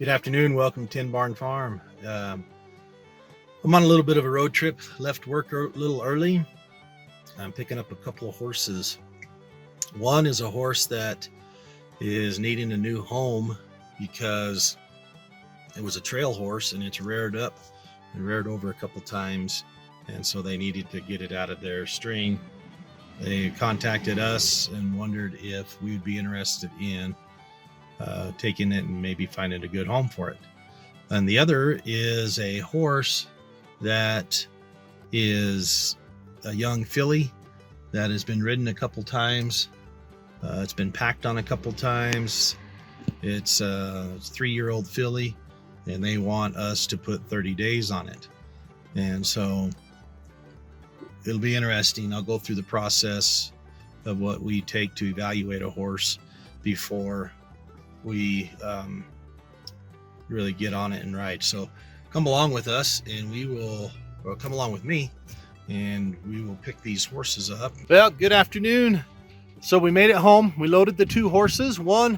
Good afternoon. Welcome to Tin Barn Farm. I'm on a little bit of a road trip. Left work a little early. I'm picking up a couple of horses. One is a horse that is needing a new home because it was a trail horse and it's reared up and reared over a couple times, and so they needed to get it out of their string. They contacted us and wondered if we would be interested in taking it and maybe finding a good home for it. And the other is a horse that is a young filly that has been ridden a couple times. It's been packed on a couple times. It's a 3-year-old filly, and they want us to put 30 days on it. And so it'll be interesting. I'll go through the process of what we take to evaluate a horse before we really get on it and ride. So come along with us, and come along with me, and we will pick these horses up. Well, good afternoon. So we made it home. We loaded the 2 horses. One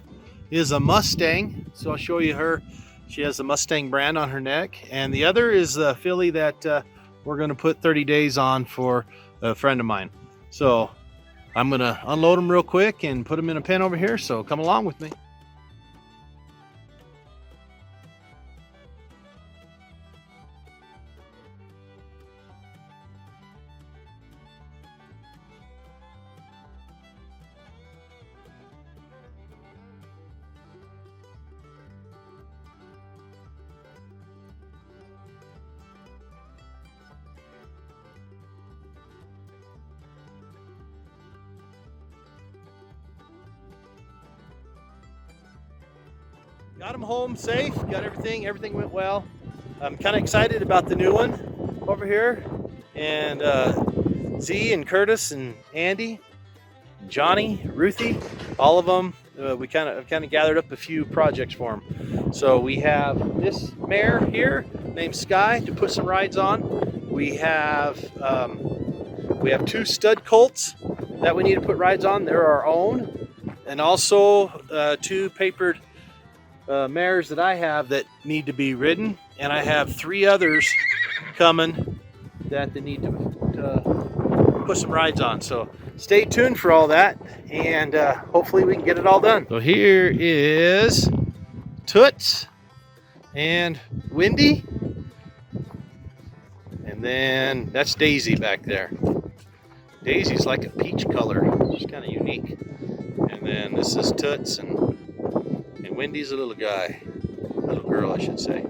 is a Mustang, so I'll show you her. She has the Mustang brand on her neck, and the other is a filly that we're going to put 30 days on for a friend of mine. So I'm going to unload them real quick and put them in a pen over here, so come along with me. Got them home safe, got everything went well. I'm kind of excited about the new one over here. And Z and Curtis and Andy, Johnny, Ruthie, all of them, we kind of gathered up a few projects for them. So we have this mare here named Sky to put some rides on. We have 2 stud colts that we need to put rides on. They're our own. And also 2 papered mares that I have that need to be ridden, and I have 3 others coming that they need to put some rides on. So stay tuned for all that, and hopefully we can get it all done. So here is Toots and Windy, and then that's Daisy back there. Daisy's like a peach color. She's kind of unique. And then this is Toots, and Wendy's a little girl, I should say.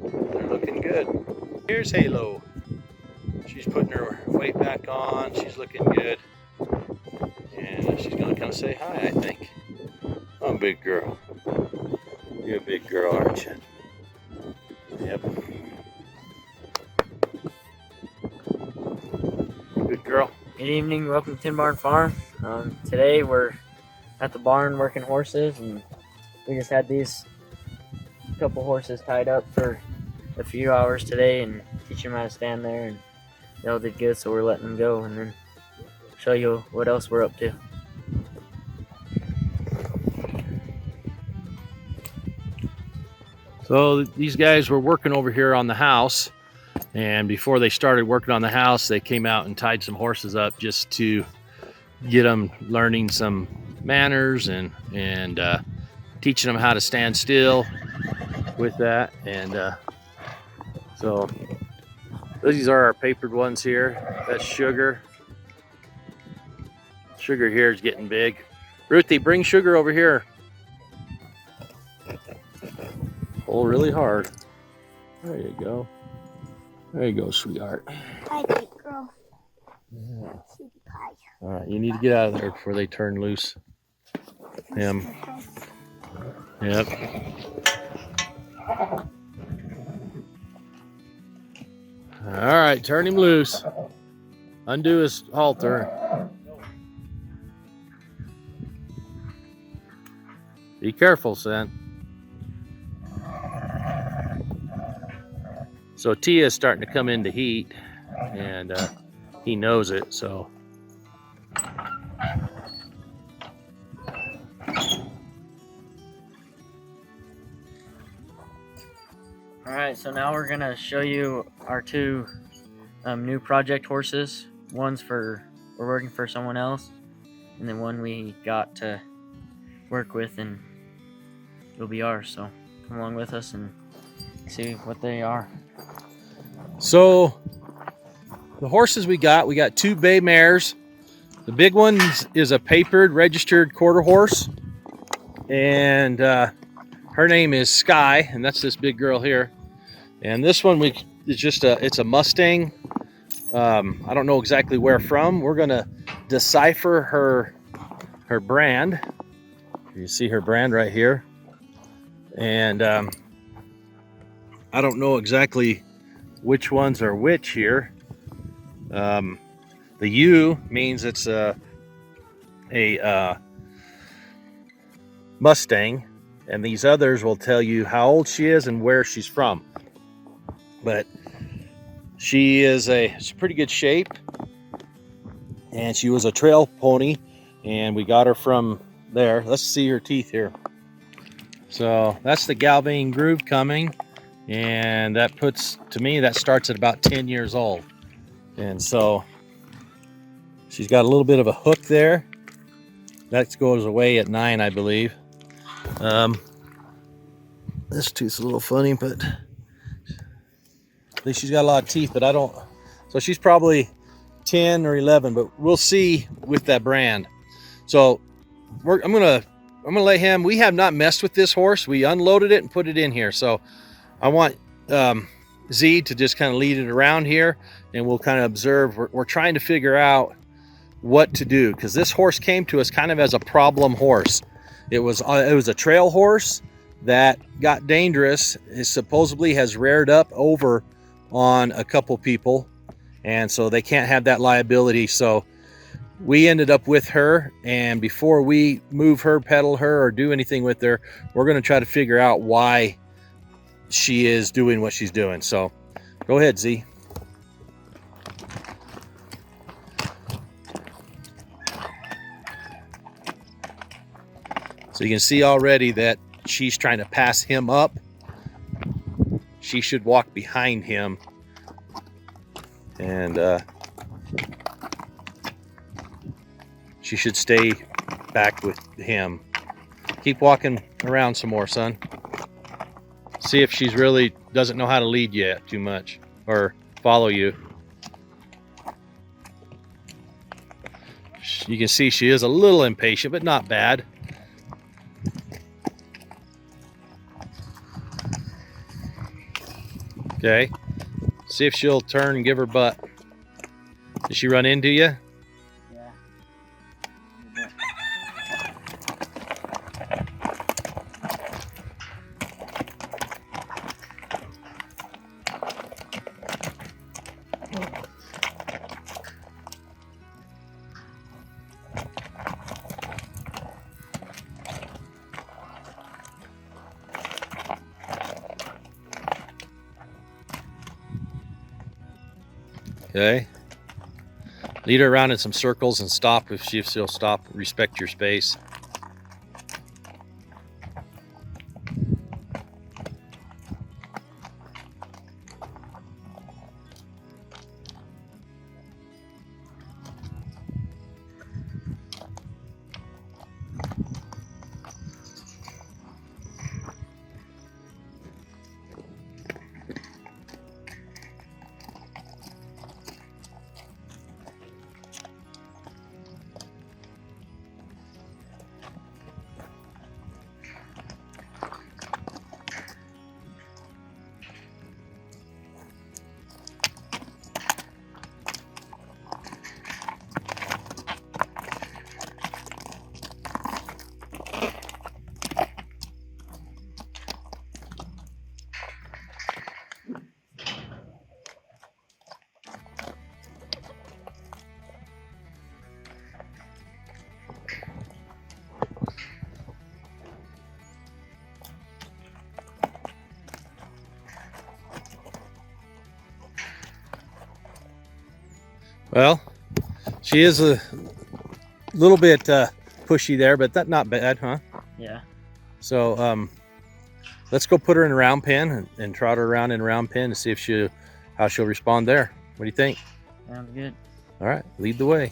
They're looking good. Here's Halo. She's putting her weight back on. She's looking good. And she's gonna come say hi, I think. I'm a big girl. You're a big girl, aren't you? Yep. Good girl. Good evening, welcome to Tin Barn Farm. Today we're at the barn working horses, and we just had these couple horses tied up for a few hours today and teaching them how to stand there, and they all did good, so we're letting them go and then show you what else we're up to. So these guys were working over here on the house, and before they started working on the house, they came out and tied some horses up just to get them learning some manners and teaching them how to stand still with that. And so these are our papered ones here. That's Sugar. Sugar here is getting big. Ruthie, bring Sugar over here. Pull really hard. There you go. There you go, sweetheart. Hi, big girl. Yeah. Cutie pie. All right, you need to get out of there before they turn loose him. Yep. All right, turn him loose. Undo his halter. Be careful, son. So Tia's starting to come into heat, and he knows it, so. right, so now we're gonna show you our two new project horses. We're working for someone else, and then one we got to work with, and it'll be ours. So come along with us and see what they are. So the horses we got two bay mares. The big one is a papered registered quarter horse, and her name is Sky, and that's this big girl here. And this one it's a Mustang. I don't know exactly where from. We're gonna decipher her brand. You see her brand right here, and I don't know exactly which ones are which here. The U means it's a Mustang, and these others will tell you how old she is and where she's from. But she's pretty good shape, and she was a trail pony, and we got her from there. Let's see her teeth here. So that's the Galvane groove coming, and that starts at about 10 years old. And so she's got a little bit of a hook there. That goes away at 9, I believe. This tooth's a little funny, but at least she's got a lot of teeth, but so she's probably 10 or 11, but we'll see with that brand. So I'm gonna let him. We have not messed with this horse. We unloaded it and put it in here. So I want Z to just kind of lead it around here, and we'll kind of observe. We're trying to figure out what to do, because this horse came to us kind of as a problem horse. It was a trail horse that got dangerous. It supposedly has reared up over on a couple people, and so they can't have that liability. So we ended up with her, and before we move her, pedal her, or do anything with her, we're going to try to figure out why she is doing what she's doing. So go ahead, Z. So you can see already that she's trying to pass him up. She should walk behind him, and she should stay back with him. Keep walking around some more, son. See if she's really doesn't know how to lead you too much or follow you. You can see she is a little impatient, but not bad. Okay, see if she'll turn and give her butt. Did she run into you? Yeah. Okay. Lead her around in some circles and stop if she'll stop. Respect your space. Well, she is a little bit pushy there, but that's not bad, huh? Yeah. So let's go put her in a round pen and trot her around in a round pen and see if how she'll respond there. What do you think? Sounds good. All right, lead the way.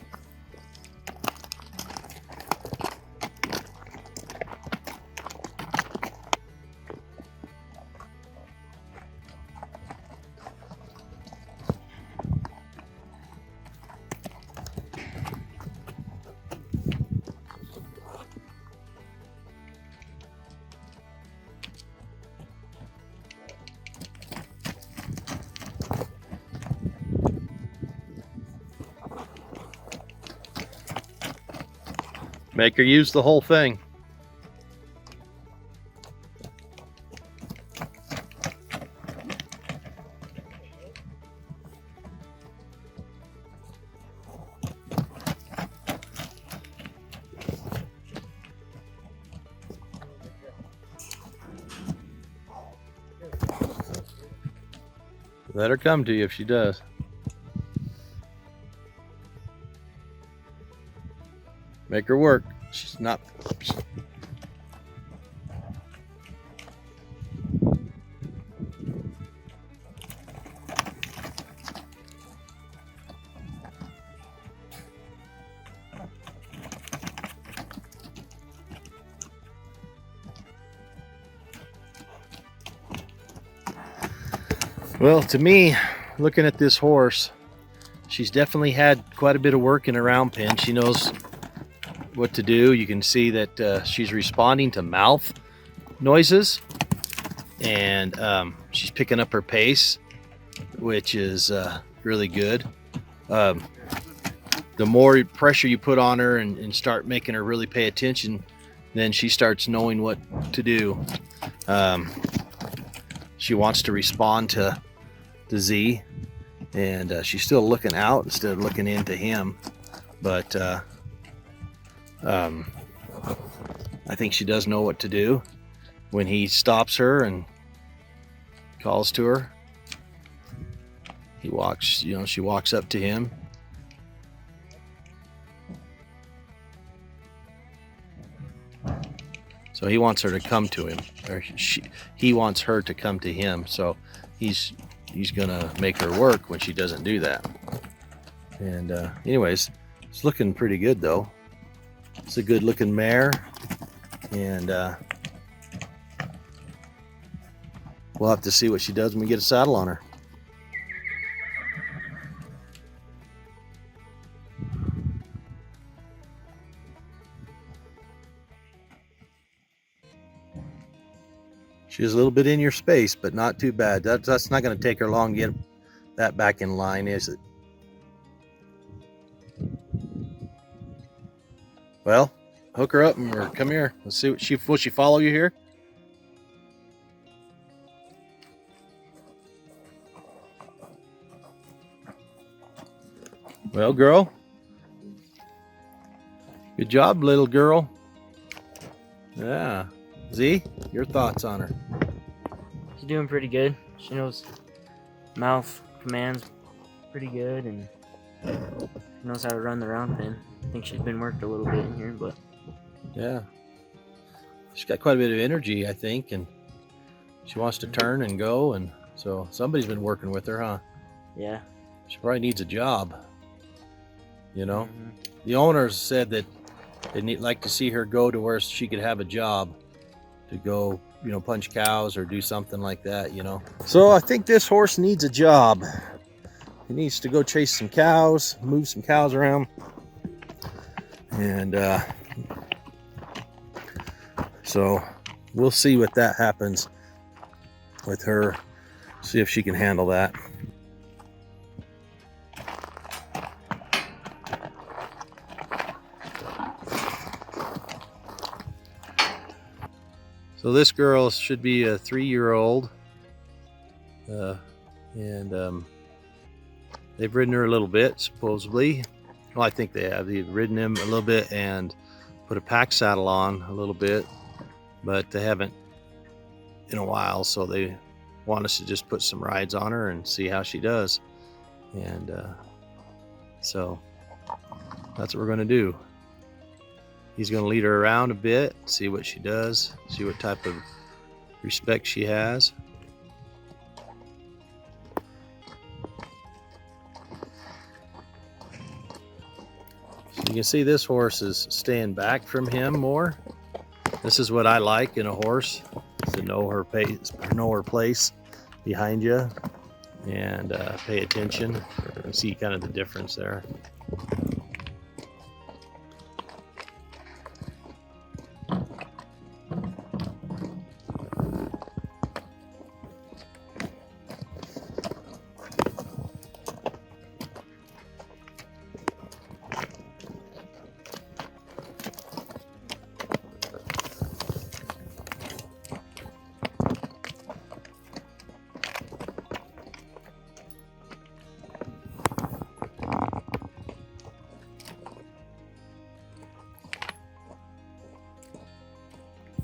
Make her use the whole thing. Let her come to you if she does. Make her work. She's not. Well, to me, looking at this horse, she's definitely had quite a bit of work in a round pen. She knows what to do. You can see that she's responding to mouth noises, and she's picking up her pace, which is really good. The more pressure you put on her and start making her really pay attention, then she starts knowing what to do. She wants to respond to Z, and she's still looking out instead of looking into him, but I think she does know what to do. When he stops her and calls to her, he walks, she walks up to him. So he wants her to come to him, or he wants her to come to him. So he's gonna make her work when she doesn't do that. And anyways, it's looking pretty good though. It's a good looking mare, and we'll have to see what she does when we get a saddle on her. She's a little bit in your space, but not too bad. That's not going to take her long to get that back in line, is it? Well, hook her up and come here. Let's see what will she follow you here? Well, girl. Good job, little girl. Yeah. Z, your thoughts on her? She's doing pretty good. She knows mouth commands pretty good, and she knows how to run the round pen. I think she's been worked a little bit in here, but yeah, she's got quite a bit of energy, I think, and she wants to turn and go, and so somebody's been working with her, huh? yeah. She probably needs a job. The owners said that they'd like to see her go to where she could have a job, to go, punch cows or do something like that, So I think this horse needs a job. He needs to go chase some cows, move some cows around, and so we'll see what that happens with her. See if she can handle that. So this girl should be a 3-year-old, and they've ridden her a little bit, supposedly. Well, I think they have. They've ridden him a little bit and put a pack saddle on a little bit, but they haven't in a while, so they want us to just put some rides on her and see how she does. And so that's what we're going to do. He's going to lead her around a bit, see what she does, see what type of respect she has. So you can see this horse is staying back from him more. This is what I like in a horse, is to know her pace, know her place behind you, and pay attention and see kind of the difference there.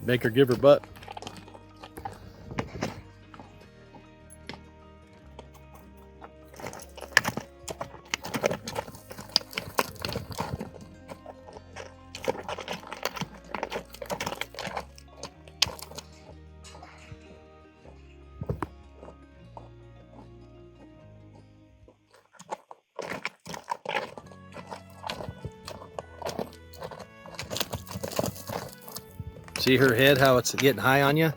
Make her give her butt. See her head, how it's getting high on you?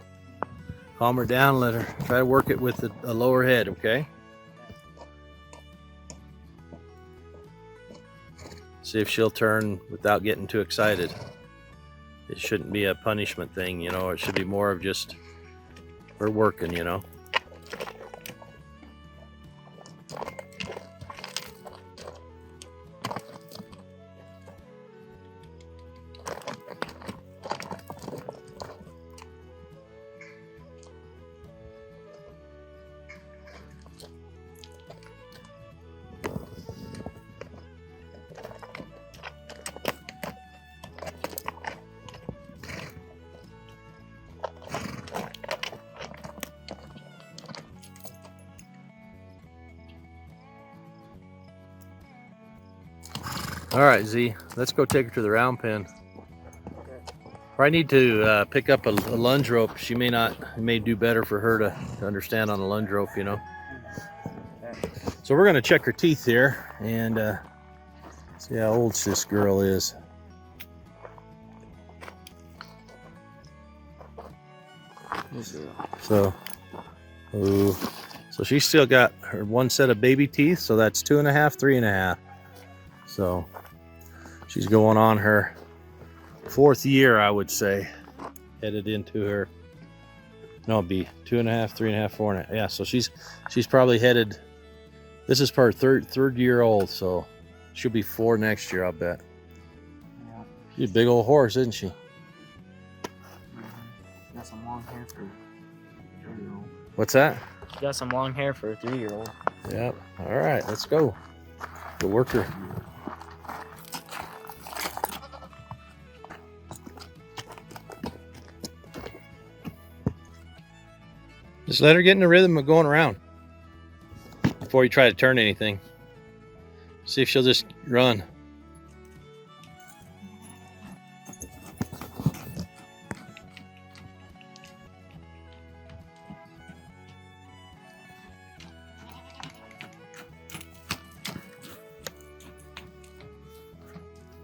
Calm her down, let her try to work it with a lower head, okay? See if she'll turn without getting too excited. It shouldn't be a punishment thing, you know, it should be more of just her working, you know. All right, Z, let's go take her to the round pen. I need to pick up a lunge rope. She may not, it may do better for her to understand on a lunge rope, you know. So we're gonna check her teeth here and see how old this girl is. So, so she's still got her one set of baby teeth, so that's 2.5, 3.5. So she's going on her 4th year, I would say, headed into her. No, it'd be 2.5, 3.5, 4.5. Yeah, so she's probably headed. This is her third year old, so she'll be 4 next year, I'll bet. Yeah. She's a big old horse, isn't she? Got some long hair for a 3-year-old. What's that? Got some long hair for a 3-year-old. Yep. All right, let's go. Go work her. Just let her get in the rhythm of going around before you try to turn anything. See if she'll just run.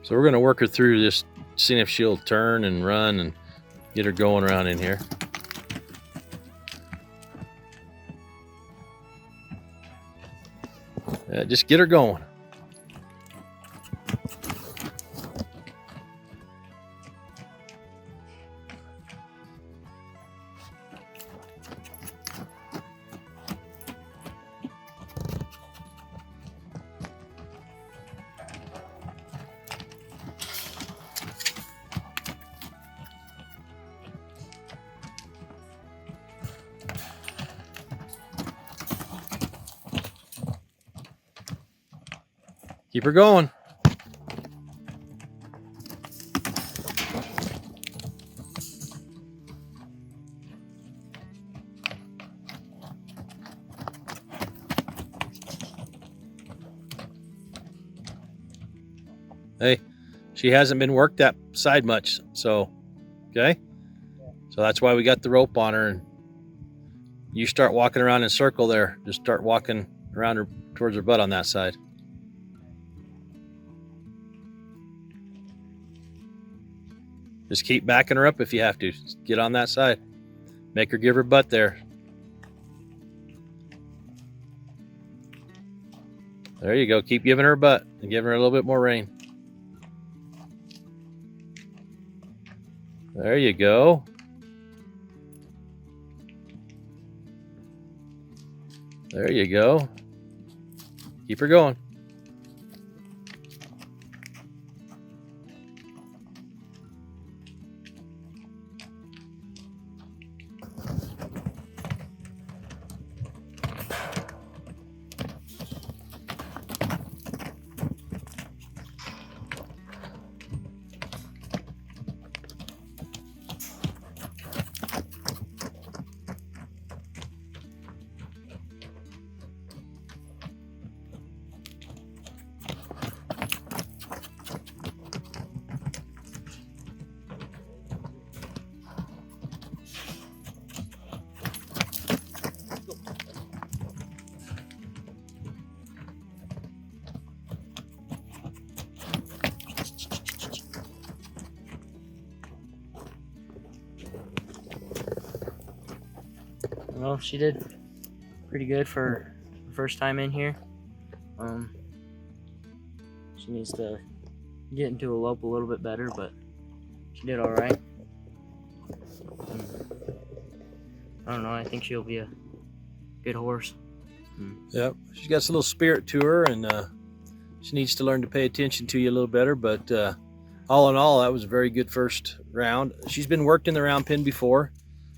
So we're going to work her through just seeing if she'll turn and run and get her going around in here. Just get her going. Keep her going. Hey, she hasn't been worked that side much, so, okay? So that's why we got the rope on her, and You start walking around in a circle there. Just start walking around her towards her butt on that side. Just keep backing her up if you have to. Just get on that side. Make her give her butt there. There you go. Keep giving her butt and giving her a little bit more rein. There you go. There you go. Keep her going. Well, she did pretty good for the first time in here. She needs to get into a lope a little bit better, but she did all right. I don't know. I think she'll be a good horse. Yep, she's got a little spirit to her, and she needs to learn to pay attention to you a little better. But all in all, that was a very good first round. She's been worked in the round pen before,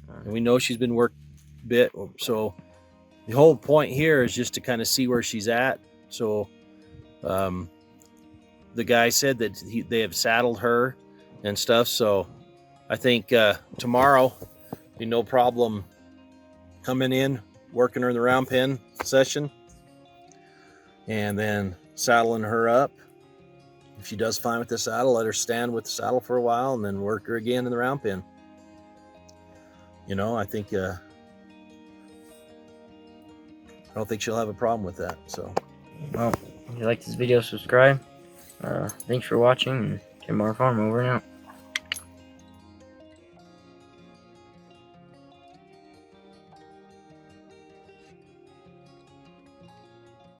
and we know she's been worked a bit. So the whole point here is just to kind of see where she's at. So the guy said that they have saddled her and stuff. So I think tomorrow be no problem coming in, working her in the round pen session, and then saddling her up. If she does fine with the saddle, let her stand with the saddle for a while and then work her again in the round pen. You know, I think I don't think she'll have a problem with that. So, Well, if you like this video, subscribe. Thanks for watching. Tin Barn Farm over and out.